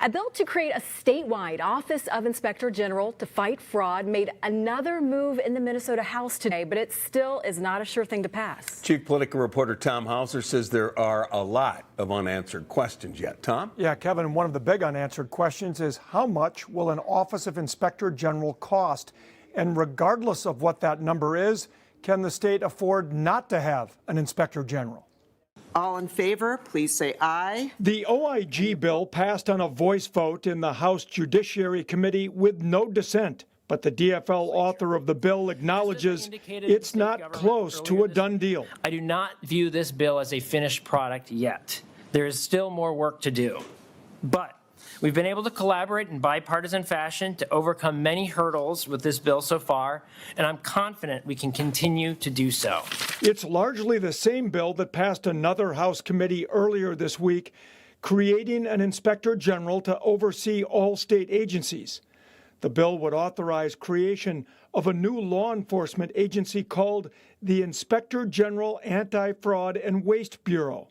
A bill to create a statewide Office of Inspector General to fight fraud made another move in the Minnesota House today, but it still is not a sure thing to pass. Chief Political Reporter Tom Hauser says there are a lot of unanswered questions yet. Tom? Yeah, Kevin, one of the big unanswered questions is how much will an Office of Inspector General cost? And regardless of what that number is, can the state afford not to have an Inspector General? All in favor, please say aye. The OIG bill passed on a voice vote in the House Judiciary Committee with no dissent. But the DFL author of the bill acknowledges it's not close to a done deal. I do not view this bill as a finished product yet. There is still more work to do. But we've been able to collaborate in bipartisan fashion to overcome many hurdles with this bill so far, and I'm confident we can continue to do so. It's largely the same bill that passed another House committee earlier this week, creating an Inspector General to oversee all state agencies. The bill would authorize creation of a new law enforcement agency called the Inspector General Anti-Fraud and Waste Bureau.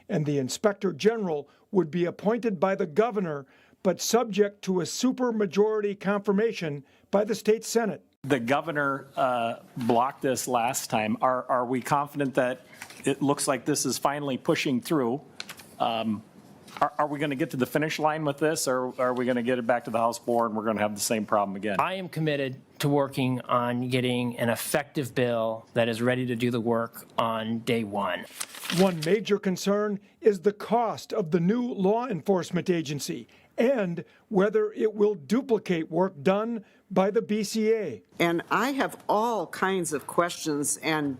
And the Inspector General would be appointed by the governor, but subject to a supermajority confirmation by the state Senate. The governor blocked this last time. Are we confident that it looks like this is finally pushing through? Are we going to get to the finish line with this, or are we going to get it back to the House floor and we're going to have the same problem again? I am committed to working on getting an effective bill that is ready to do the work on day one. One major concern is the cost of the new law enforcement agency and whether it will duplicate work done by the BCA. And I have all kinds of questions and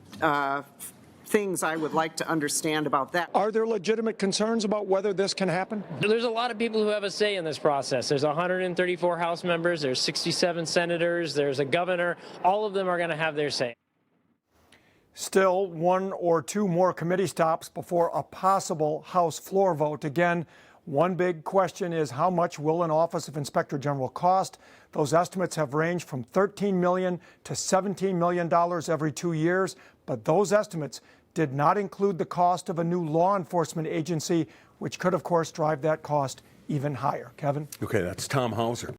things I would like to understand about that. Are there legitimate concerns about whether this can happen? There's a lot of people who have a say in this process. There's 134 House members, there's 67 senators, there's a governor. All of them are going to have their say. Still, one or two more committee stops before a possible House floor vote. Again, one big question is how much will an Office of Inspector General cost? Those estimates have ranged from $13 million to $17 million every 2 years, but those estimates did not include the cost of a new law enforcement agency, which could, of course, drive that cost even higher. Kevin? Okay, that's Tom Hauser.